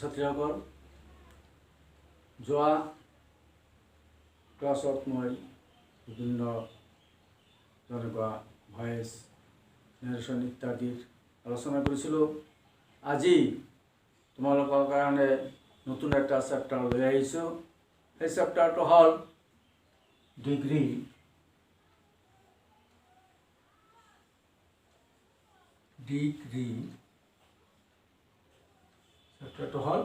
ছাত্ৰীসকল যোৱা ক্লাছত মই বিভিন্ন যেনেকুৱা ভয়েস নেৰেশ্যন ইত্যাদিৰ আলোচনা কৰিছিলোঁ। আজি তোমালোকৰ কাৰণে নতুন এটা চেপ্টাৰ লৈ আহিছোঁ। সেই চেপ্টাৰটো হ'ল ডিগ্ৰী। চেপ্টাৰটো হ'ল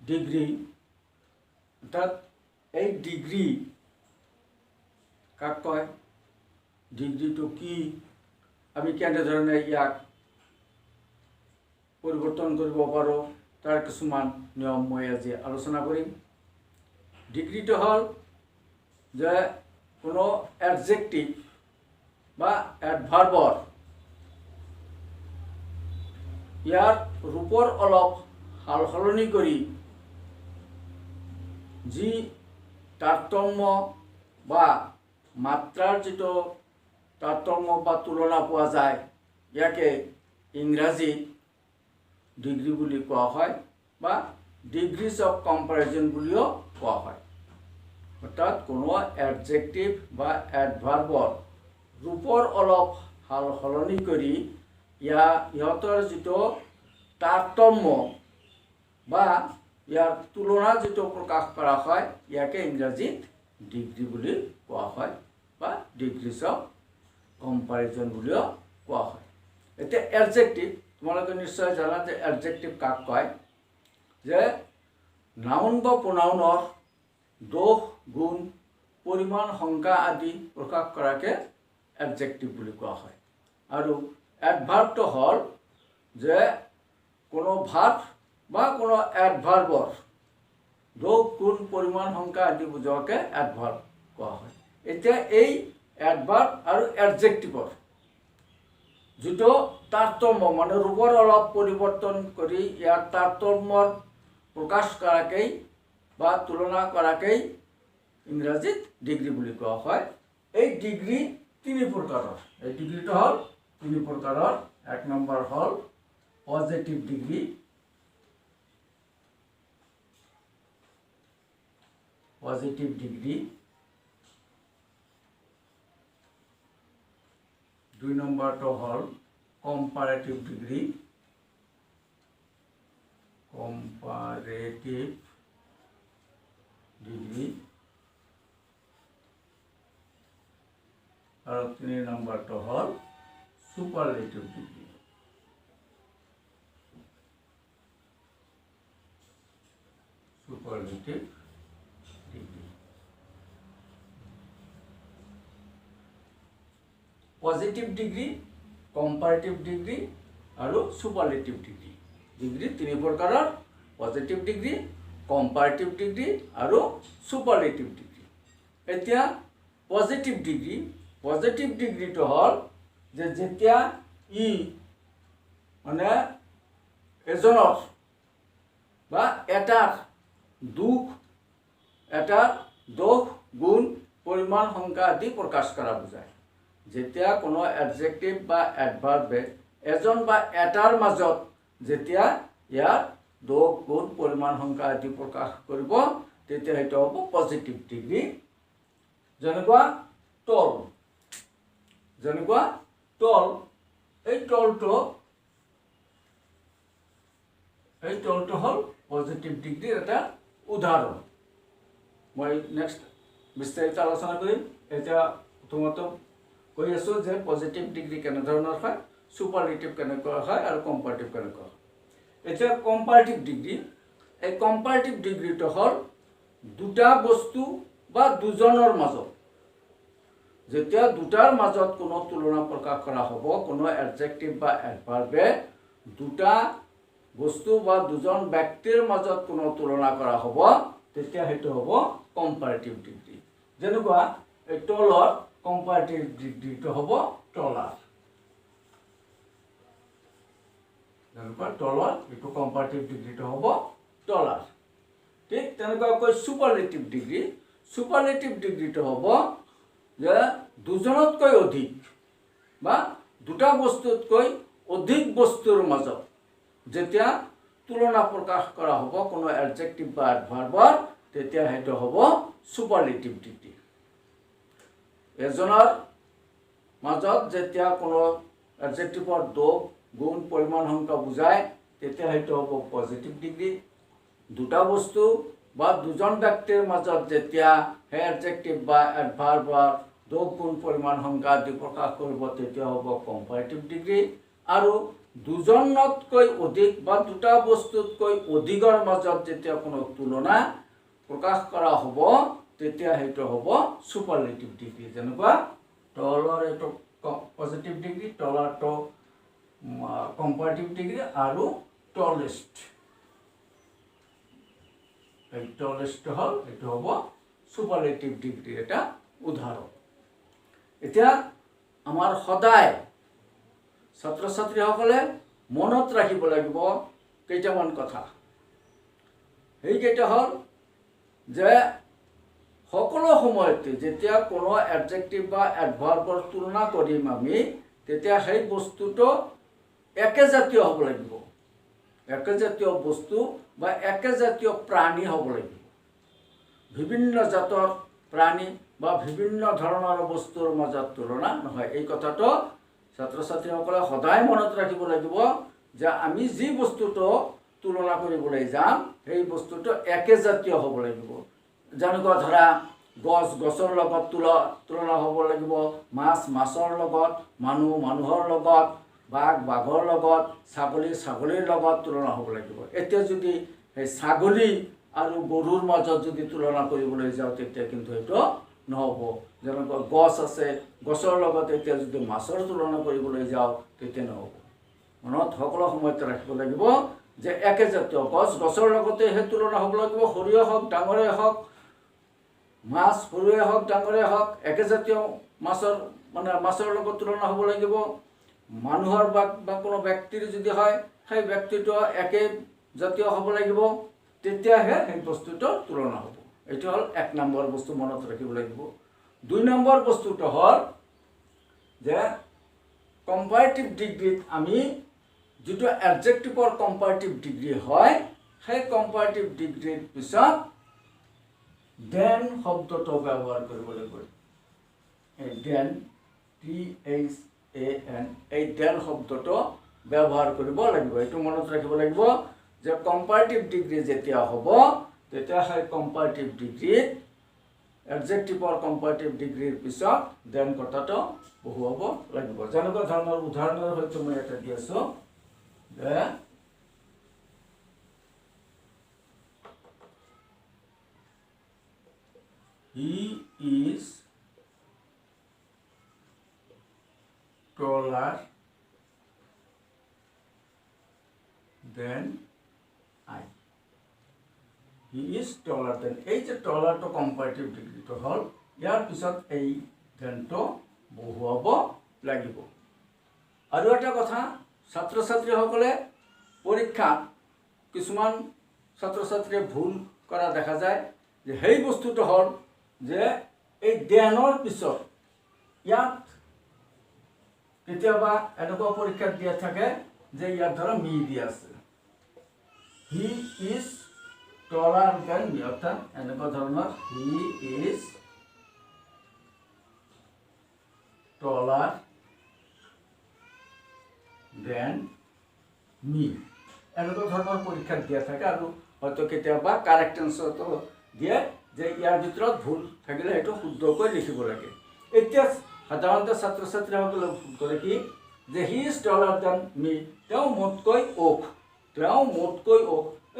ডিগ্ৰী। অৰ্থাৎ এই ডিগ্ৰী কাক কয়, ডিগ্ৰীটো কি, আমি কেনেধৰণে ইয়াক পৰিৱৰ্তন কৰিব পাৰোঁ তাৰ কিছুমান নিয়ম মই আজি আলোচনা কৰিম। ডিগ্ৰীটো হ'ল যে কোনো এডজেক্টিভ বা এডভাৰ্বৰ ইয়াৰ ৰূপৰ অলপ সাল সলনি কৰি যি তাৰতম্য বা মাত্ৰাৰ যিটো তাৰতম্য বা তুলনা পোৱা যায়, ইয়াকে ইংৰাজীত ডিগ্ৰী বুলি কোৱা হয় বা ডিগ্ৰীজ অফ কম্পেৰিজন বুলিও কোৱা হয়। অৰ্থাৎ কোনো এডজেক্টিভ বা এডভাৰ্বৰ ৰূপৰ অলপ সাল সলনি কৰি ইহঁতৰ যিটো তাৰতম্য বা ইয়াৰ তুলনা যিটো প্ৰকাশ কৰা হয়, ইয়াকে ইংৰাজীত ডিগ্ৰী বুলি কোৱা হয় বা ডিগ্ৰীজ অফ কম্পেৰিজন বুলিও কোৱা হয়। এতিয়া এডজেক্টিভ, তোমালোকে নিশ্চয় জানা যে এডজেক্টিভ কাক কয়, যে নাউন বা প্ৰনাউনৰ দোষ, গুণ, পৰিমাণ, সংখ্যা আদি প্ৰকাশ কৰাকে এডজেক্টিভ বুলি কোৱা হয়। আৰু এডভাৰ্বটো হ'ল যে কোনো ভাৰ্ব বা কোনো এডভাৰ্বৰ দোষ, গুণ, পৰিমাণ, সংখ্যা আদি বুজোৱাকে এডভাৰ্ব কোৱা হয়। এতিয়া এই এডভাৰ্ব আৰু এডজেক্টিভৰ যিটো তাৰতম্য মানে ৰূপৰ অলপ পৰিৱৰ্তন কৰি ইয়াৰ তাৰতম্যৰ প্ৰকাশ কৰাকেই বা তুলনা কৰাকেই ইংৰাজীত ডিগ্ৰী বুলি কোৱা হয়। এই ডিগ্ৰী তিনি প্ৰকাৰৰ। এই ডিগ্ৰীটো হ'ল তিনি প্ৰকাৰৰ। এক নম্বৰ হ'ল পজিটিভ ডিগ্ৰী, দুই নম্বৰটো হ'ল কম্পাৰেটিভ ডিগ্ৰী, আৰু তিনি নম্বৰটো হ'ল superlative degree. Positive degree, comparative degree আৰু সুপাৰলেটিভ ডিগ্ৰী। ডিগ্ৰী তিনি প্ৰকাৰৰ: পজিটিভ ডিগ্ৰী, কম্পাৰেটিভ ডিগ্ৰী আৰু সুপাৰলেটিভ ডিগ্ৰী। এতিয়া পজিটিভ ডিগ্ৰীটো হ'ল যে যেতিয়া মানে এজনৰ বা এটাৰ দোষ, গুণ, পৰিমাণ, সংখ্যা আদি প্ৰকাশ কৰা বুজায়। যেতিয়া কোনো এডজেক্টিভ বা এডভাৰ্বে এজন বা এটাৰ মাজত যেতিয়া ইয়াৰ দোষ, গুণ, পৰিমাণ, সংখ্যা আদি প্ৰকাশ কৰিব, তেতিয়া সেইটো হ'ব পজিটিভ ডিগ্ৰী। যেনেকুৱা তল, এই তলটো হ'ল পজিটিভ ডিগ্ৰীৰ এটা উদাহৰণ। মই নেক্সট বিস্তাৰিত আলোচনা কৰিম। এতিয়া প্ৰথমতে কৈ আছোঁ যে পজিটিভ ডিগ্ৰী কেনেধৰণৰ হয়, সুপাৰলেটিভ কেনেকুৱা হয় আৰু কম্পাৰেটিভ কেনেকুৱা হয়। এতিয়া কম্পাৰেটিভ ডিগ্ৰী, এই কম্পাৰেটিভ ডিগ্ৰীটো হ'ল দুটা বস্তু বা দুজনৰ মাজত যেতিয়া দুটাৰ মাজত কোনো তুলনা প্ৰকাশ কৰা হ'ব, কোনো এডজেক্টিভ বা এডভাৰ্বে দুটা বস্তু বা দুজন ব্যক্তিৰ মাজত কোনো তুলনা কৰা হ'ব, তেতিয়া সেইটো হ'ব কম্পাৰেটিভ ডিগ্ৰী। যেনেকুৱা এই তলৰ কম্পাৰেটিভ ডিগ্ৰীটো হ'ব তলাৰ। কম্পাৰেটিভ ডিগ্ৰীটো হ'ব তলাৰ। ঠিক তেনেকুৱাকৈ সুপাৰলেটিভ ডিগ্ৰীটো হ'ব যে দুজনতকৈ অধিক বা দুটা বস্তুতকৈ অধিক বস্তুৰ মাজত যেতিয়া তুলনা প্ৰকাশ কৰা হ'ব কোনো এডজেক্টিভ বা এডভাৰ্বৰ, তেতিয়া সেইটো হ'ব সুপাৰলেটিভ ডিগ্ৰী। এজনৰ মাজত যেতিয়া কোনো এডজেক্টিভৰ দোষ গুণ পৰিমাণ সংখ্যা বুজায় তেতিয়া সেইটো হ'ব পজিটিভ ডিগ্ৰী। দুটা বস্তু বা দুজন ব্যক্তিৰ মাজত যেতিয়া সেই এডজেক্টিভ বা এডভাৰ্বৰ দোষ গুণ পৰিমাণ সংখ্যা আদি প্ৰকাশ কৰিব তেতিয়া হ'ব কম্পাৰেটিভ ডিগ্ৰী। আৰু দুজনতকৈ অধিক বা দুটা বস্তুতকৈ অধিকৰ মাজত যেতিয়া কোনো তুলনা প্ৰকাশ কৰা হ'ব তেতিয়া সেইটো হ'ব সুপাৰলেটিভ ডিগ্ৰী। যেনেকুৱা তলৰ এইটো পজিটিভ ডিগ্ৰী, তলৰটো কম্পাৰেটিভ ডিগ্ৰী আৰু টলেষ্ট। এই টলেষ্ট হ'ল এইটো হ'ব সুপাৰলেটিভ ডিগ্ৰীৰ এটা উদাহৰণ। এতিয়া আমাৰ সদায় ছাত্ৰ ছাত্ৰীসকলে মনত ৰাখিব লাগিব কেইটামান কথা। সেইকেইটা হ'ল যে সকলো সময়তে যেতিয়া কোনো এডজেক্টিভ বা এডভাৰ্বৰ তুলনা কৰিম আমি তেতিয়া সেই বস্তুটো একেজাতীয় হ'ব লাগিব। একেজাতীয় বস্তু বা একেজাতীয় প্ৰাণী হ'ব লাগিব। বিভিন্ন জাতৰ প্ৰাণী বা বিভিন্ন ধৰণৰ বস্তুৰ মাজত তুলনা নহয়। এই কথাটো ছাত্ৰ ছাত্ৰীসকলে সদায় মনত ৰাখিব লাগিব যে আমি যি বস্তুটো তুলনা কৰিবলৈ যাম সেই বস্তুটো একেজাতীয় হ'ব লাগিব। যেনেকুৱা ধৰা গছৰ লগত তুলনা হ'ব লাগিব, মাছৰ লগত, মানুহৰ লগত, বাঘৰ লগত, ছাগলীৰ লগত তুলনা হ'ব লাগিব। এতিয়া যদি সেই ছাগলী আৰু গৰুৰ মাজত যদি তুলনা কৰিবলৈ যাওঁ তেতিয়া কিন্তু সেইটো নহ'ব। যেনেকুৱা গছ আছে, গছৰ লগত এতিয়া যদি মাছৰ তুলনা কৰিবলৈ যাওঁ তেতিয়া নহ'ব। মনত সকলো সময়তে ৰাখিব লাগিব যে একেজাতীয় গছৰ লগতে সেই তুলনা হ'ব লাগিব। সৰুৱে হওক ডাঙৰে হওক, মাছ সৰুৱে হওক ডাঙৰে হওক একেজাতীয় মাছৰ লগত তুলনা হ'ব লাগিব। মানুহৰ বা কোনো ব্যক্তিৰ যদি হয় সেই ব্যক্তিটো একে জাতীয় হ'ব লাগিব, তেতিয়াহে সেই বস্তুটোৰ তুলনা হ'ব। এইটো হ'ল 1 নম্বৰ বস্তু মনত ৰাখিব লাগিব। 2 নম্বৰ বস্তুটো হ'ল যে কম্পাৰেটিভ ডিগ্ৰীত আমি যিটো এডজেক্টিভৰ কম্পাৰেটিভ ডিগ্ৰী হয় সেই কম্পাৰেটিভ ডিগ্ৰীৰ পিছত দেন শব্দটো ব্যৱহাৰ কৰিব লাগিব। এই দেন THAN এই দেন শব্দটো ব্যৱহাৰ কৰিব লাগিব। এইটো মনত ৰাখিব লাগিব যে কম্পাৰেটিভ ডিগ্ৰী যেতিয়া হ'ব তেতিয়া সেই কম্পাৰেটিভ ডিগ্ৰীত এডজেক্টিভৰ কম্পাৰেটিভ ডিগ্ৰীৰ পিছত দেন কথাটো বহুৱাব লাগিব। যেনেকুৱা ধৰণৰ উদাহৰণৰ সৈতে মই এটা দি আছোঁ যে he is taller than I. He is taller than. এই যে taller to comparative degree to হ'ল ইয়াৰ পিছত এই thanটো বহুৱাব লাগিব। আৰু এটা কথা, ছাত্ৰ ছাত্ৰীসকলে পৰীক্ষাত কিছুমান ছাত্ৰ ছাত্ৰীয়ে ভুল কৰা দেখা যায় যে সেই বস্তুটো হ'ল যে এই দেনৰ পিছত ইয়াত কেতিয়াবা এনেকুৱা পৰীক্ষাত দিয়া থাকে যে ইয়াত ধৰা মি দিয়া আছে, হি ইজ টলাৰ দেন মি, অৰ্থাৎ এনেকুৱা ধৰণৰ হি ইজ টলাৰ দেন মি এনেকুৱা ধৰণৰ পৰীক্ষাত দিয়া থাকে। আৰু হয়তো কেতিয়াবা কাৰেক্ট এনচাৰটো দিয়ে যে ইয়াৰ ভিতৰত ভুল থাকিলে সেইটো শুদ্ধকৈ লিখিব লাগে। এতিয়া সাধাৰণতে ছাত্ৰ ছাত্ৰীসকলে ভুল কৰে কি যে হি ইজ টলাৰ দেন মি, তেওঁ মোতকৈ ওখ,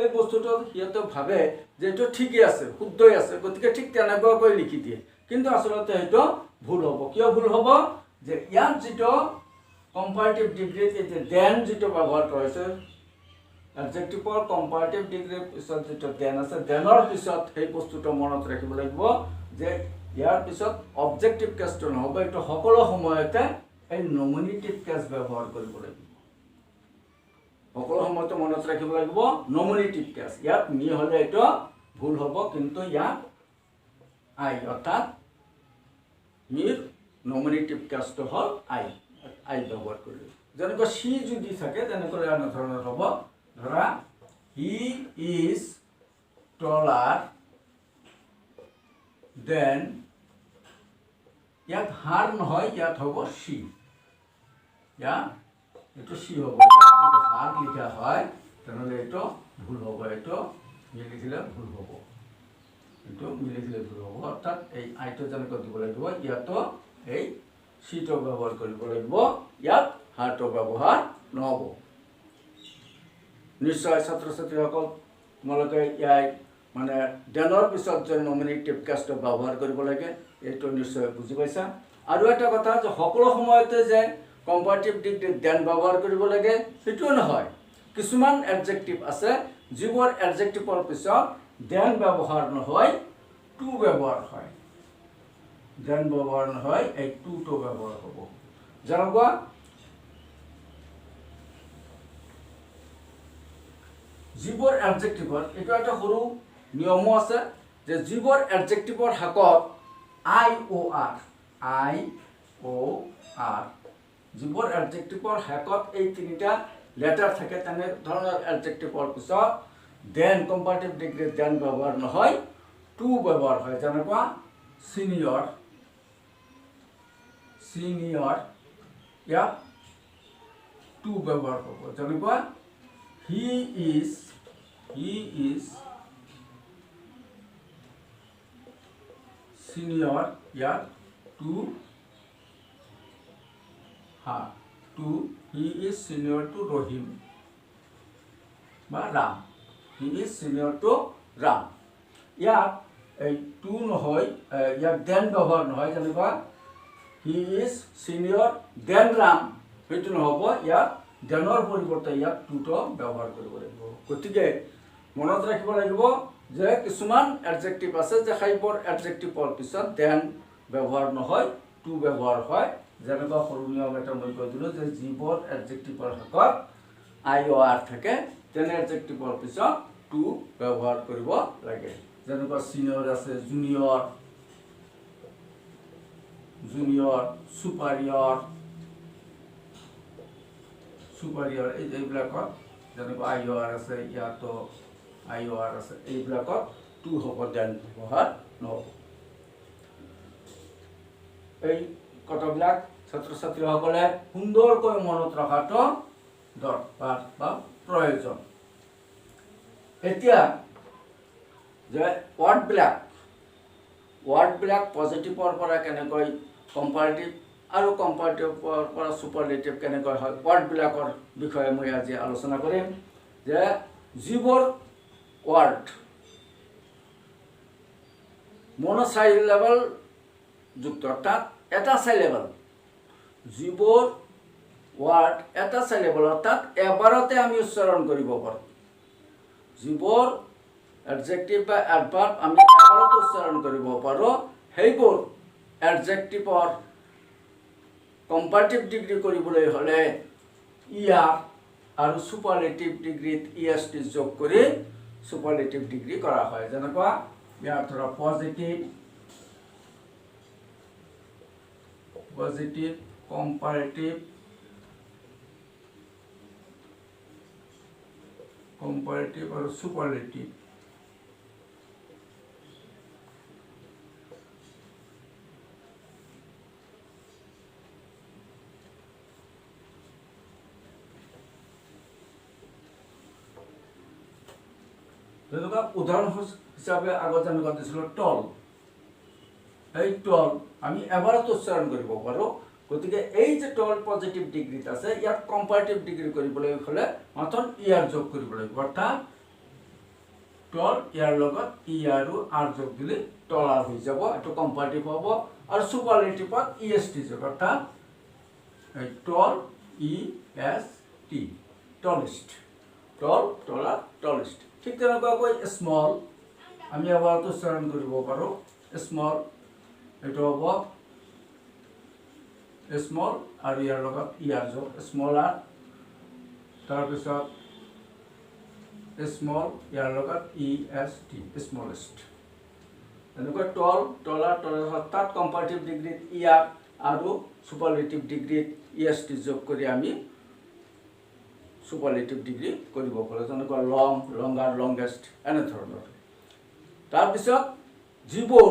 এই বস্তুটো সিহঁতে ভাবে যে এইটো ঠিকেই আছে, শুদ্ধই আছে, গতিকে ঠিক তেনেকুৱাকৈ লিখি দিয়ে। কিন্তু আচলতে সেইটো ভুল হ'ব। কিয় ভুল হ'ব? যে ইয়াত যিটো কম্পাৰেটিভ ডিগ্ৰীত এতিয়া দেন যিটো ব্যৱহাৰ কৰা হৈছে, এডজেক্টিভৰ কম্পাৰেটিভ ডিগ্ৰীৰ পিছত যিটো দেন আছে, দেনৰ পিছত সেই বস্তুটো মনত ৰাখিব লাগিব যে ইয়াৰ পিছত অবজেক্টিভ কেছটো নহ'ব, এইটো সকলো সময়তে এই নমিনেটিভ কেছ ব্যৱহাৰ কৰিব লাগিব। সকলো সময়তে মনত ৰাখিব লাগিব নমিনেটিভ কেছ। ইয়াত মি হ'লে এইটো ভুল হ'ব, কিন্তু ইয়াত আই, অৰ্থাৎ মিৰ নমিনেটিভ কেছটো হ'ল আই ব্যৱহাৰ কৰিলে। যেনেকৈ চি যদি থাকে তেনেকৈ এনে ধৰণৰ হ'ব। ধৰা হি ইজ টলাৰ দেন, ইয়াত হাৰ নহয়, ইয়াত হ'ব সি। এইটো সি হ'ব। যদি হাৰ লিখা হয় তেনেহ'লে এইটো ভুল হ'ব, এইটো মিলিখিলে ভুল হ'ব, এইটো মিলিখিলে ভুল হ'ব। অৰ্থাৎ এই আইটো যেনেকৈ দিব লাগিব, ইয়াতো এই সিটো ব্যৱহাৰ কৰিব লাগিব, ইয়াত হাৰটো ব্যৱহাৰ নহ'ব। নিশ্চয় ছাত্ৰ ছাত্ৰীসকল তোমালোকে ইয়াই মানে দেনৰ পিছত যে নমিনেটিভ কেছটো ব্যৱহাৰ কৰিব লাগে এইটো নিশ্চয় বুজি পাইছা। আৰু এটা কথা যে সকলো সময়তে যে কম্পাৰেটিভ ডিগ্ৰী দেন ব্যৱহাৰ কৰিব লাগে সেইটোও নহয়। কিছুমান এডজেক্টিভ আছে যিবোৰ এডজেক্টিভৰ পিছত দেন ব্যৱহাৰ নহয়, টু ব্যৱহাৰ হয়। দেন ব্যৱহাৰ নহয়, এই টুটো ব্যৱহাৰ হ'ব। যেনেকুৱা যিবোৰ এডজেক্টিভৰ, এইটো এটা সৰু নিয়মো আছে যে যিবোৰ এডজেক্টিভৰ শেষত আই অ' আৰ, যিবোৰ এডজেক্টিভৰ শেষত এই তিনিটা লেটাৰ থাকে তেনেধৰণৰ এডজেক্টিভৰ পিছত দেন কম্পাৰেটিভ ডিগ্ৰীত দেন ব্যৱহাৰ নহয়, টু ব্যৱহাৰ হয়। যেনেকুৱা চিনিয়ৰ, ইয়াত টু ব্যৱহাৰ হ'ব। যেনেকুৱা হি ইজ চিনিয়ৰ, ইয়াত to he is senior to Rahim বা Ram, he is senior to Ram. ইয়াত এই টু নহয়, ইয়াত দেন ব্যৱহাৰ নহয়। যেনেকুৱা he is senior than Ram, সেইটো নহ'ব, ইয়াত দেনৰ পৰিৱৰ্তে ইয়াত টুটো ব্যৱহাৰ কৰিব লাগিব। গতিকে মনত ৰাখিব লাগিব যে কিছুমান এডজেক্টিভ আছে যে সেইবোৰ এডজেক্টিভৰ পিছত দেন ব্যৱহাৰ নহয়, টু ব্যৱহাৰ হয়। যেনেকুৱা সৰু নিয়ম এটা মই কৈ দিলোঁ যে যিবোৰ এডজেক্টিভৰ শেষত আই অ' আৰ থাকে তেনে এডজেক্টিভৰ পিছত টু ব্যৱহাৰ কৰিব লাগে। যেনেকুৱা চিনিয়ৰ আছে জুনিয়ৰ, চুপাৰিয়ৰ, এইবিলাকত যেনেকুৱা আই অ' আৰ আছে, ইয়াতো আই অ' আৰ আছে, এইবিলাকত টু হ'ব, দেন ব্যৱহাৰ নহ'ব। এই কথাবিলাক ছাত্ৰ ছাত্ৰীসকলে সুন্দৰকৈ মনত ৰখাটো দৰকাৰ বা প্ৰয়োজন। এতিয়া যে ৱাৰ্ডবিলাক পজিটিভৰ পৰা কেনেকৈ কম্পাৰেটিভ আৰু কম্পাৰেটিভৰ পৰা ছুপাৰলেটিভ কেনেকৈ হয়, ৱাৰ্ডবিলাকৰ বিষয়ে মই আজি আলোচনা কৰিম। যে যিবোৰ ৱাৰ্ড মন'চাইলেবল যুক্ত, অৰ্থাৎ এটা চাইলেবল, যিবোৰ ৱাৰ্ড এটা চাইলেবল অৰ্থাৎ এবাৰতে আমি উচ্চাৰণ কৰিব পাৰোঁ, যিবোৰ এডজেক্টিভ বা এডভাৰ্ব আমি এবাৰতে উচ্চাৰণ কৰিব পাৰোঁ, সেইবোৰ এডজেক্টিভৰ কম্পাৰেটিভ ডিগ্ৰী কৰিবলৈ হ'লে ইয়াৰ আৰু ছুপাৰলেটিভ ডিগ্ৰীত EST যোগ কৰি ছুপাৰলেটিভ ডিগ্ৰী কৰা হয়। যেনেকুৱা ইয়াৰ ধৰা পজিটিভ, কম্পাৰেটিভ আৰু ছুপাৰলেটিভ। যেনেকুৱা উদাহৰণ হিচাপে আগত যেনেকুৱা দিছিলোঁ টল, এই টল আমি এবাৰতো উচ্চাৰণ কৰিব পাৰোঁ। গতিকে এই যে টল পজিটিভ ডিগ্ৰীত আছে, ইয়াত কম্পাৰেটিভ ডিগ্ৰী কৰিবলৈ হ'লে মাত্ৰ ইয়াৰ যোগ কৰিব লাগিব। অৰ্থাৎ টল ইয়াৰ লগত ই আৰু আৰ যোগ দিলে টলাৰ হৈ যাব, এইটো কম্পাৰেটিভ হ'ব। আৰু ছুপাৰলেটিভত EST যোগ, অৰ্থাৎ এই টল EST, টলিষ্ট, টলিষ্ট। ঠিক তেনেকুৱাকৈ স্মল আমি এবাৰতো উচ্চাৰণ কৰিব পাৰোঁ, স্মল, এইটো হ'ব স্মল আৰু ইয়াৰ লগত ইয়াৰ যোগ স্মলাৰ, তাৰপিছত স্মল ইয়াৰ লগত EST, স্মলেষ্ট। এনেকুৱা টলাৰ, তাত কম্পাৰেটিভ ডিগ্ৰীত ইয়াৰ আৰু ছুপাৰলেটিভ ডিগ্ৰীত EST যোগ কৰি আমি সুপাৰলেটিভ ডিগ্ৰী কৰিব পাৰোঁ, যেনেকুৱা লং, লংগাৰ, লংগেষ্ট এনেধৰণৰ। তাৰপিছত যিবোৰ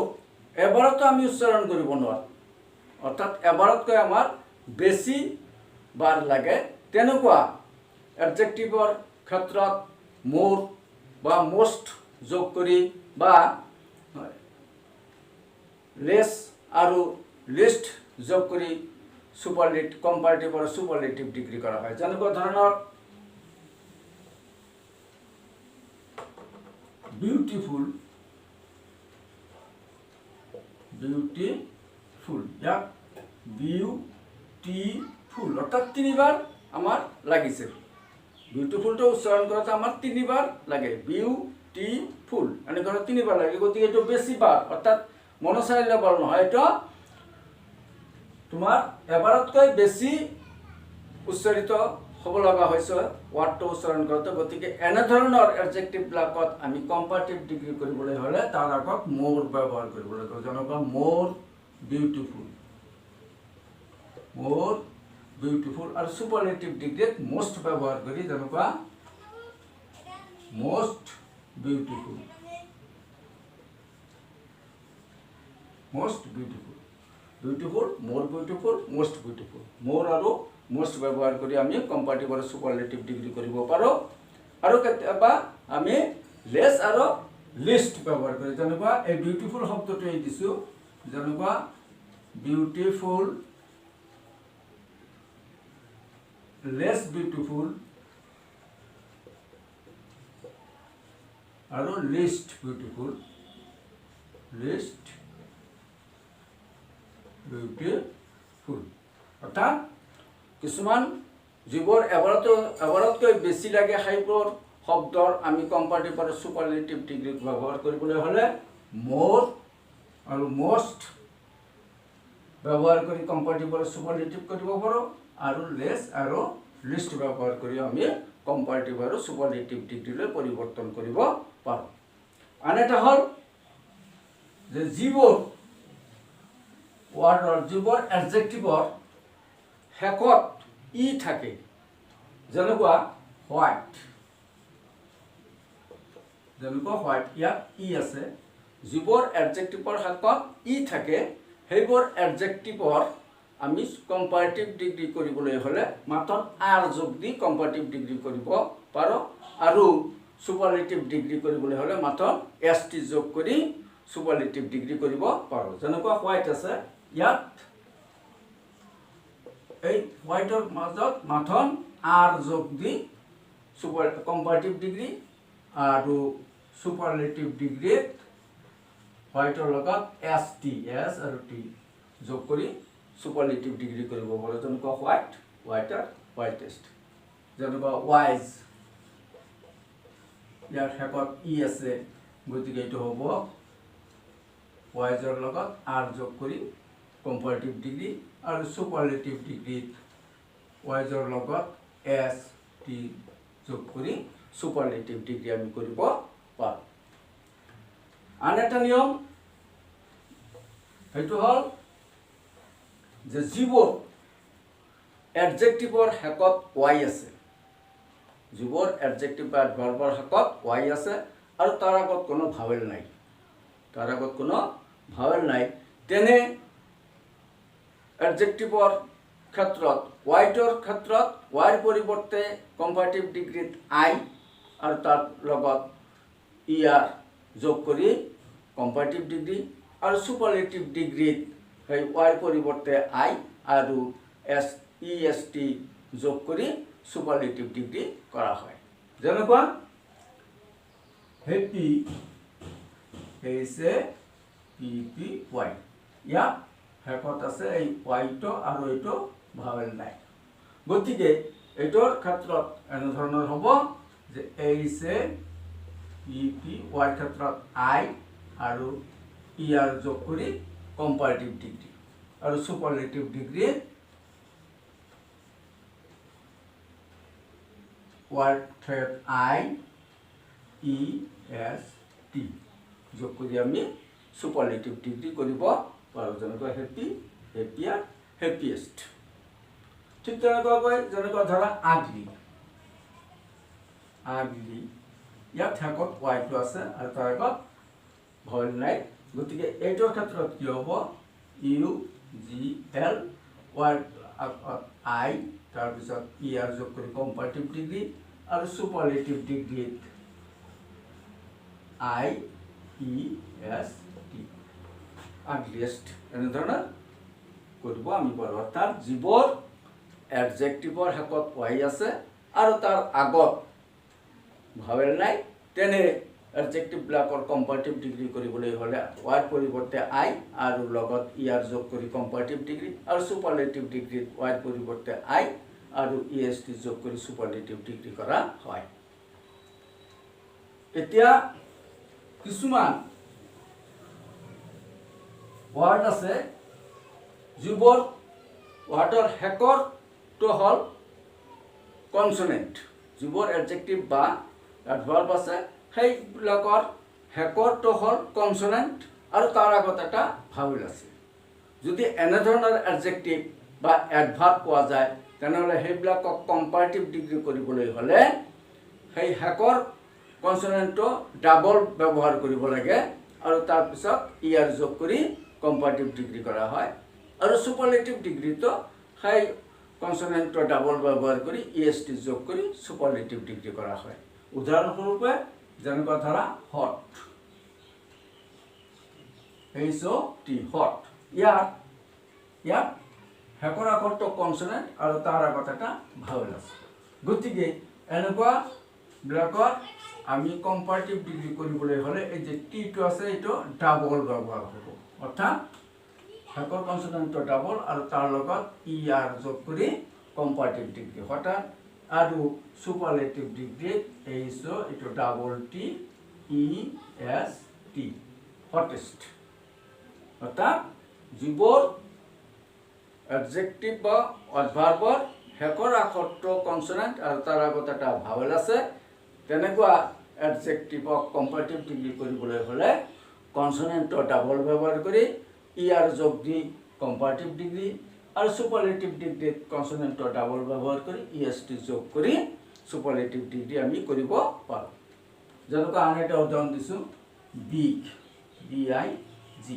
এবাৰতো আমি উচ্চাৰণ কৰিব নোৱাৰোঁ, অৰ্থাৎ এবাৰতকৈ আমাৰ বেছি বাৰ লাগে, তেনেকুৱা এডজেক্টিভৰ ক্ষেত্ৰত মোৰ বা মোষ্ট যোগ কৰি বা লেছ আৰু লিষ্ট যোগ কৰি কম্পাৰেটিভ আৰু সুপাৰলেটিভ ডিগ্ৰী কৰা হয়। যেনেকুৱা ধৰণৰ বিউটিফুল, বিউটিফুল, ইয়াক বিউটিফুল অৰ্থাৎ 3 বাৰ আমাৰ লাগিছে। বিউটিফুলটো উচ্চাৰণ কৰোঁতে আমাৰ 3 বাৰ লাগে, বিউটিফুল এনেকৈ 3 বাৰ লাগে। গতিকে এইটো বেছি বাৰ, অৰ্থাৎ মনোচাইলেবল নহয়, এইটো তোমাৰ এবাৰতকৈ বেছি উচ্চাৰিত হ'ব লগা হৈছে ৱাৰ্ডটো উচ্চাৰণ কৰোঁতে। গতিকে এনেধৰণৰ এডজেক্টিভবিলাকত আমি কম্পাৰেটিভ ডিগ্ৰী কৰিবলৈ হ'লে তাৰ আগত মোৰ ব্যৱহাৰ কৰিব লাগিব। যেনেকুৱা মোৰ বিউটিফুল, মোৰ বিউটিফুল, আৰু সুপাৰলেটিভ ডিগ্ৰীত মোষ্ট ব্যৱহাৰ কৰি যেনেকুৱা most beautiful, most beautiful, beautiful, মোৰ বিউটিফুল, মোষ্ট বিউটিফুল, মোৰ আৰু মোষ্ট ব্যৱহাৰ কৰি আমি কম্পাৰেটিভ আৰু সুপাৰলেটিভ ডিগ্ৰী কৰিব পাৰোঁ। আৰু কেতিয়াবা আমি লেছ আৰু লিষ্ট ব্যৱহাৰ কৰি, যেনেকুৱা এই বিউটিফুল শব্দটো এই দিছোঁ, যেনেকুৱা বিউটিফুল, লেছ বিউটিফুল আৰু লিষ্ট বিউটিফুল, লিষ্ট বিউটিফুল। অৰ্থাৎ কিছুমান যিবোৰ এবাৰতকৈ বেছি লাগে সেইবোৰ শব্দৰ আমি কম্পাৰেটিভ আৰু সুপাৰলেটিভ ডিগ্ৰী ব্যৱহাৰ কৰিবলৈ হ'লে মোৰ আৰু মোষ্ট ব্যৱহাৰ কৰি কম্পাৰেটিভ আৰু সুপাৰলেটিভ কৰিব পাৰোঁ, আৰু লেছ আৰু লিষ্ট ব্যৱহাৰ কৰি আমি কম্পাৰেটিভ আৰু সুপাৰলেটিভ ডিগ্ৰীলৈ পৰিৱৰ্তন কৰিব পাৰোঁ। আন এটা হ'ল যে যিবোৰ ৱাৰ্ডৰ, যিবোৰ এডজেক্টিভৰ শেষত ই থাকে, যেনেকুৱা হোৱাইট, যেনেকুৱা হোৱাইট, ইয়াত ই আছে। যিবোৰ এডজেক্টিভৰ শেষত ই থাকে সেইবোৰ এডজেক্টিভৰ আমি কম্পাৰেটিভ ডিগ্ৰী কৰিবলৈ হ'লে মাত্ৰ আৰ যোগ দি কম্পাৰেটিভ ডিগ্ৰী কৰিব পাৰোঁ, আৰু সুপাৰলেটিভ ডিগ্ৰী কৰিবলৈ হ'লে মাত্ৰ ST যোগ কৰি সুপাৰলেটিভ ডিগ্ৰী কৰিব পাৰোঁ। যেনেকুৱা হোৱাইট আছে, ইয়াত এই হোৱাইটৰ মাজত মাত্ৰ আৰ যোগ দি কম্পাৰেটিভ ডিগ্ৰী, আৰু সুপাৰলেটিভ ডিগ্ৰীত হোৱাইটৰ লগত ST, S আৰু T যোগ কৰি সুপাৰলেটিভ ডিগ্ৰী কৰিব পাৰোঁ। যেনেকুৱা হোৱাইট, হোৱাইটাৰ, হোৱাইটেষ্ট। যেনেকুৱা ৱাইজ, ইয়াৰ শেষত ই আছে, গতিকে এইটো হ'ব ৱাইজৰ লগত আৰ যোগ কৰি কম্পাৰেটিভ ডিগ্ৰী, আৰু সুপাৰলেটিভ ডিগ্ৰীত ৱাইজৰ লগত ST যোগ কৰি সুপাৰলেটিভ ডিগ্ৰী আমি কৰিব পাৰোঁ। আন এটা নিয়ম সেইটো হ'ল যে যিবোৰ এডজেক্টিভৰ শেষত ৱাই আছে, যিবোৰ এডজেক্টিভ বা এডভাৰ্বৰ শেষত ৱাই আছে আৰু তাৰ আগত কোনো ভাৱেল নাই, তাৰ আগত কোনো ভাৱেল নাই, তেনে এডজেক্টিভৰ ক্ষেত্ৰত ৱাইটৰ ক্ষেত্ৰত ৱাইৰ পৰিৱৰ্তে কম্পাৰেটিভ ডিগ্ৰীত আই আৰু তাৰ লগত ER যোগ কৰি কম্পাৰেটিভ ডিগ্ৰী, আৰু সুপাৰলেটিভ ডিগ্ৰীত সেই ৱাইৰ পৰিৱৰ্তে আই আৰু EST যোগ কৰি সুপাৰলেটিভ ডিগ্ৰী কৰা হয়। যেনেকুৱা হেপি, HAPPY, ইয়াত শেষত আছে এই ৱাইটো আৰু এইটো ভাৱেল নাই। গতিকে এইটোৰ ক্ষেত্ৰত এনেধৰণৰ হ'ব যে HAPPY ক্ষেত্ৰত আই আৰু ER যোগ কৰি কম্পাৰেটিভ ডিগ্ৰী, আৰু সুপাৰলেটিভ ডিগ্ৰীত ৱাৰ্ড ঠাইত IEST যোগ কৰি আমি সুপাৰলেটিভ ডিগ্ৰী কৰিব পাৰোঁ। যেনেকুৱা হেপি, হেপিয়াৰ, হেপিয়েষ্ট। ঠিক তেনেকুৱাকৈ যেনেকুৱা ধৰা আগলি, আগলি ইয়াত ঠেকত ৱাইটো আছে আৰু তাৰ আগত ভয়েল নাই গতিকে এইটোৰ ক্ষেত্ৰত কি হ'ব ইউ জি এল ৱাই আই তাৰপিছত ই আৰ যোগ কৰি কম্পাৰেটিভ ডিগ্ৰী আৰু সুপাৰলেটিভ ডিগ্ৰীত আই ই এছ টি আগলিয়েষ্ট এনেধৰণৰ কৰিব আমি পাৰোঁ অৰ্থাৎ যিবোৰ এডজেক্টিভৰ শেষত ৱাই আছে আৰু তাৰ আগত ভাৱেল নাই তেনে এডজেক্টিভবিলাকৰ কম্পাৰেটিভ ডিগ্ৰী কৰিবলৈ হ'লে ৱাইৰ পৰিৱৰ্তে আই আৰু লগত ইয়াৰ যোগ কৰি কম্পাৰেটিভ ডিগ্ৰী আৰু সুপাৰলেটিভ ডিগ্ৰীত ৱাইৰ পৰিৱৰ্তে আই আৰু ই এছ টি যোগ কৰি সুপাৰলেটিভ ডিগ্ৰী কৰা হয় এতিয়া কিছুমান ৱাৰ্ড আছে যিবোৰ ৱাৰ্ডৰ শেষৰটো হ'ল কনসনেণ্ট যিবোৰ এডজেক্টিভ বা এডভাৰ্ব আছে সেইবিলাকৰ শেষৰটো হ'ল কনসনেণ্ট আৰু তাৰ আগত এটা ভাৱেল আছে যদি এনেধৰণৰ এডজেক্টিভ বা এডভাৰ্ব পোৱা যায় তেনেহ'লে সেইবিলাকক কম্পাৰেটিভ ডিগ্ৰী কৰিবলৈ হ'লে সেই শেষৰ কনসনেণ্টটো ডাবল ব্যৱহাৰ কৰিব লাগে আৰু তাৰপিছত ইয়াৰ যোগ কৰি কম্পাৰেটিভ ডিগ্ৰী কৰা হয় আৰু সুপাৰলেটিভ ডিগ্ৰীটো সেই কনসনেণ্টৰ ডাবল ব্যৱহাৰ কৰি ই এছ টি যোগ কৰি সুপাৰলেটিভ ডিগ্ৰী কৰা হয় উদাহৰণস্বৰূপে যেনেকুৱা ধৰা হট HOT হট ইয়াত শেষৰ আখৰটো কনসনেণ্ট আৰু তাৰ আগত এটা ভাৱেল আছে গতিকে এনেকুৱাবিলাকৰ আমি কম্পাৰেটিভ ডিগ্ৰী কৰিবলৈ হ'লে এই যে টিটো আছে এইটো ডাবল ব্যৱহাৰ হ'ব অৰ্থাৎ শেষৰ কনসনেণ্টৰ ডাবল আৰু তাৰ লগত ই আৰ যোগ কৰি কম্পাৰেটিভ ডিগ্ৰী হঠাৎ আৰু সুপাৰলেটিভ ডিগ্ৰীত এইটো ডাবল টি ই এছ টি হটেষ্ট অৰ্থাৎ যিবোৰ এডজেক্টিভ বা এডভাৰ্বৰ শেষৰ আখৰটো কনসনেণ্ট আৰু তাৰ আগত এটা ভাৱেল আছে তেনেকুৱা এডজেক্টিভক কম্পাৰেটিভ ডিগ্ৰী কৰিবলৈ হ'লে কনসনেণ্টৰ ডাবল ব্যৱহাৰ কৰি ই আৰ যোগ দি কম্পাৰেটিভ ডিগ্ৰী আৰু সুপাৰলেটিভ ডিগ্ৰীত কনসনেণ্টৰ ডাবল ব্যৱহাৰ কৰি ই এছ টি যোগ কৰি সুপাৰলেটিভ ডিগ্ৰী আমি কৰিব পাৰোঁ যেনেকুৱা আন এটা উদাহৰণ দিছোঁ বিগ BIG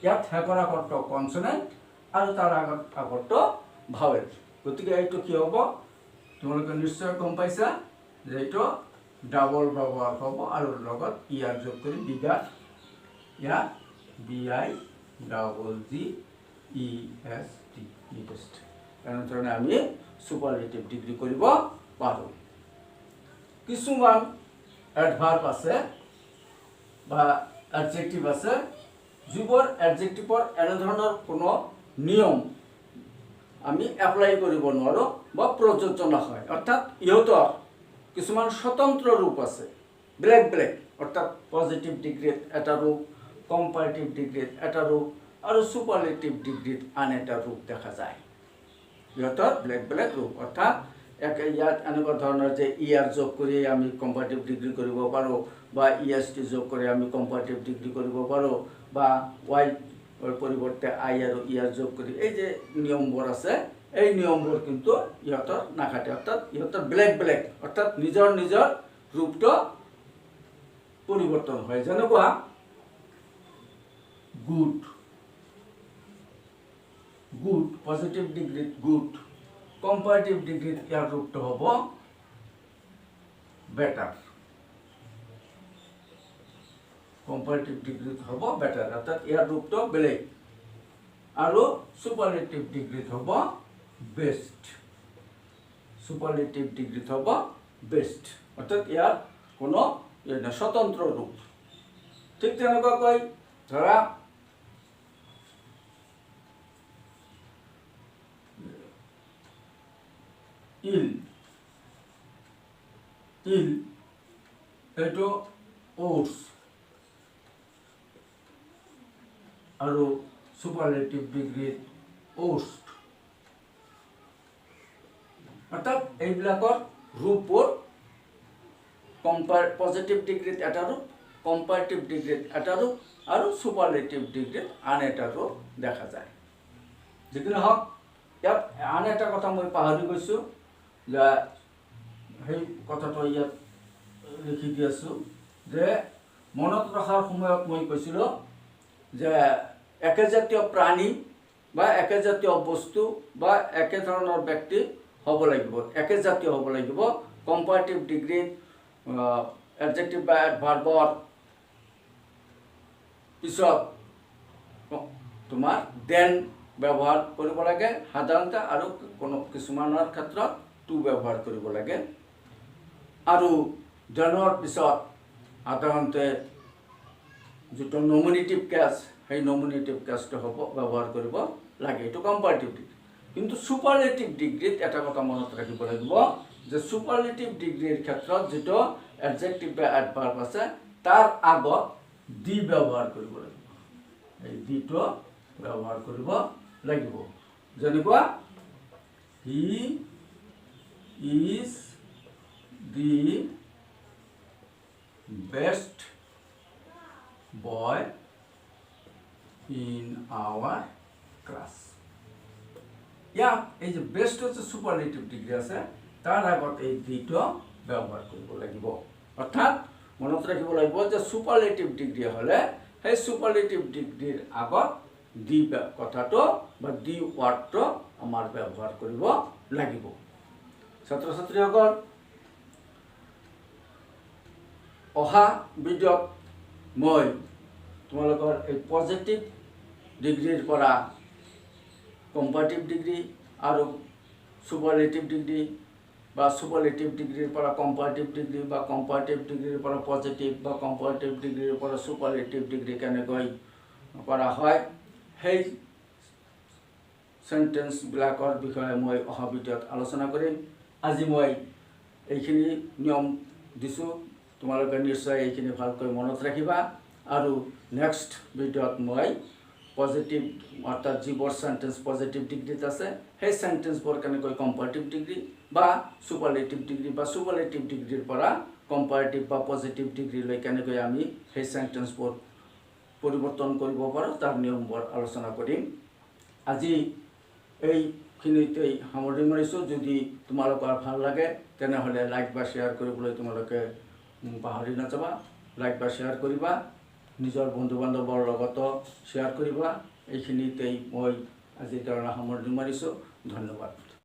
ইয়াত শেষৰ আখৰটো কনসনেণ্ট আৰু তাৰ আগৰটো ভাৱেল গতিকে এইটো কি হ'ব তোমালোকে নিশ্চয় গম পাইছা যে এইটো ডাবল ব্যৱহাৰ হ'ব আৰু লগত ই আৰ যোগ কৰি বিগাৰ ইয়াত BIGGEST নিটেষ্ট এনেধৰণে আমি সুপাৰলেটিভ ডিগ্ৰী কৰিব পাৰোঁ কিছুমান এডভাৰ্ব আছে বা এডজেক্টিভ আছে যিবোৰ এডজেক্টিভৰ এনেধৰণৰ কোনো নিয়ম আমি এপ্লাই কৰিব নোৱাৰোঁ বা প্ৰযোজ্য নহয় অৰ্থাৎ ইহঁতৰ কিছুমান স্বতন্ত্ৰ ৰূপ আছে বেলেগ বেলেগ অৰ্থাৎ পজিটিভ ডিগ্ৰীত এটা ৰূপ কম্পাৰেটিভ ডিগ্ৰীত এটা ৰূপ আৰু সুপাৰলেটিভ ডিগ্ৰীত আন এটা ৰূপ দেখা যায় ইহঁতৰ বেলেগ বেলেগ ৰূপ অৰ্থাৎ ইয়াত এনেকুৱা ধৰণৰ যে ই আৰ যোগ কৰি আমি কম্পাৰেটিভ ডিগ্ৰী কৰিব পাৰোঁ বা ই এছ টি যোগ কৰি আমি কম্পাৰেটিভ ডিগ্ৰী কৰিব পাৰোঁ বা ৱাই পৰিৱৰ্তে আই আৰু ই আৰ যোগ কৰি এই যে নিয়মবোৰ আছে এই নিয়মবোৰ কিন্তু ইহঁতৰ নাখাটে অৰ্থাৎ ইহঁতৰ বেলেগ বেলেগ অৰ্থাৎ নিজৰ নিজৰ ৰূপটো পৰিৱৰ্তন হয় যেনেকুৱা গুড পজিটিভ ডিগ্ৰীত গুড কম্পাৰেটিভ ডিগ্ৰীত ইয়াৰ ৰূপটো হ'ব বেটাৰ কম্পাৰেটিভ ডিগ্ৰীত হ'ব বেটাৰ অৰ্থাৎ ইয়াৰ ৰূপটো বেলেগ আৰু সুপাৰলেটিভ ডিগ্ৰীত হ'ব বেষ্ট সুপাৰলেটিভ ডিগ্ৰীত হ'ব বেষ্ট অৰ্থাৎ ইয়াৰ কোনো স্বতন্ত্ৰ ৰূপ ঠিক তেনেকুৱাকৈ ধৰা ইল এইটো ওটছ আৰু সুপাৰলেটিভ ডিগ্ৰীত ওষ্ট অৰ্থাৎ এইবিলাকৰ ৰূপবোৰ পজিটিভ ডিগ্ৰীত এটা ৰূপ কম্পাৰেটিভ ডিগ্ৰীত এটা ৰূপ আৰু সুপাৰলেটিভ ডিগ্ৰীত আন এটা ৰূপ দেখা যায় যিকি নহওক ইয়াত আন এটা কথা মই পাহৰি গৈছোঁ যে সেই কথাটো ইয়াত লিখি দি আছোঁ যে মনত ৰখাৰ সময়ত মই কৈছিলোঁ যে একেজাতীয় প্ৰাণী বা একেজাতীয় বস্তু বা একে ধৰণৰ ব্যক্তি হ'ব লাগিব, একেজাতীয় হ'ব লাগিব। কম্পাৰেটিভ ডিগ্ৰীত এডজেক্টিভ বা এডভাৰ্বৰ পিছত তোমাৰ দেন ব্যৱহাৰ কৰিব লাগে সাধাৰণতে, আৰু কোনো কিছুমানৰ ক্ষেত্ৰত টু ব্যৱহাৰ কৰিব লাগে। আৰু দেনৰ পিছত সাধাৰণতে যিটো নমিনেটিভ কেছ, সেই নমিনেটিভ কেছটো হ'ব ব্যৱহাৰ কৰিব লাগে। এইটো কম্পাৰেটিভ ডিগ্ৰী। কিন্তু ছুপাৰলেটিভ ডিগ্ৰীত এটা কথা মনত ৰাখিব লাগিব যে ছুপাৰলেটিভ ডিগ্ৰীৰ ক্ষেত্ৰত যিটো এডজেক্টিভ বা এডভাৰ্ব আছে তাৰ আগত দি ব্যৱহাৰ কৰিব লাগিব। এই দিটো ব্যৱহাৰ কৰিব লাগিব। যেনেকুৱা he is the best boy in our class. ইয়াত এই যে বেষ্ট হচ্ছে সুপাৰলেটিভ ডিগ্ৰী আছে, তাৰ আগত এই দিটো ব্যৱহাৰ কৰিব লাগিব। অৰ্থাৎ মনত ৰাখিব লাগিব যে সুপাৰলেটিভ ডিগ্ৰী হ'লে সেই সুপাৰলেটিভ ডিগ্ৰীৰ আগত দি কথাটো বা দি ৱাৰ্ডটো আমাৰ ব্যৱহাৰ কৰিব লাগিব। ছাত্ৰ ছাত্ৰীসকল, অহা ভিডিঅ'ত মই তোমালোকৰ এই পজিটিভ ডিগ্ৰীৰ পৰা কম্পাৰেটিভ ডিগ্ৰী আৰু সুপাৰলেটিভ ডিগ্ৰী বা সুপাৰলেটিভ ডিগ্ৰীৰ পৰা কম্পাৰেটিভ ডিগ্ৰী বা কম্পাৰেটিভ ডিগ্ৰীৰ পৰা পজিটিভ বা কম্পাৰেটিভ ডিগ্ৰীৰ পৰা সুপাৰলেটিভ ডিগ্ৰী কেনেকৈ কৰা হয় সেই সেন্টেন্সবিলাকৰ বিষয়ে মই অহা ভিডিঅ'ত আলোচনা কৰিম। আজি মই এইখিনি নিয়ম দিছোঁ, তোমালোকে নিশ্চয় এইখিনি ভালকৈ মনত ৰাখিবা। আৰু নেক্সট ভিডিঅ'ত মই পজিটিভ অৰ্থাৎ যিবোৰ সেন্টেন্স পজিটিভ ডিগ্ৰীত আছে সেই সেন্টেন্সবোৰ কেনেকৈ কম্পাৰেটিভ ডিগ্ৰী বা সুপাৰলেটিভ ডিগ্ৰী বা সুপাৰলেটিভ ডিগ্ৰীৰ পৰা কম্পাৰেটিভ বা পজিটিভ ডিগ্ৰীলৈ কেনেকৈ আমি সেই সেন্টেন্সবোৰ পৰিৱৰ্তন কৰিব পাৰোঁ তাৰ নিয়মবোৰ আলোচনা কৰিম। আজি এইখিনিতেই সামৰণি মাৰিছোঁ। যদি তোমালোকৰ ভাল লাগে তেনেহ'লে লাইক বা শ্বেয়াৰ কৰিবলৈ তোমালোকে পাহৰি নাযাবা। লাইক বা শ্বেয়াৰ কৰিবা, নিজৰ বন্ধু বান্ধৱৰ লগতো শ্বেয়াৰ কৰিবা। এইখিনিতেই মই আজিৰ কাৰণে সামৰণি মাৰিছোঁ। ধন্যবাদ।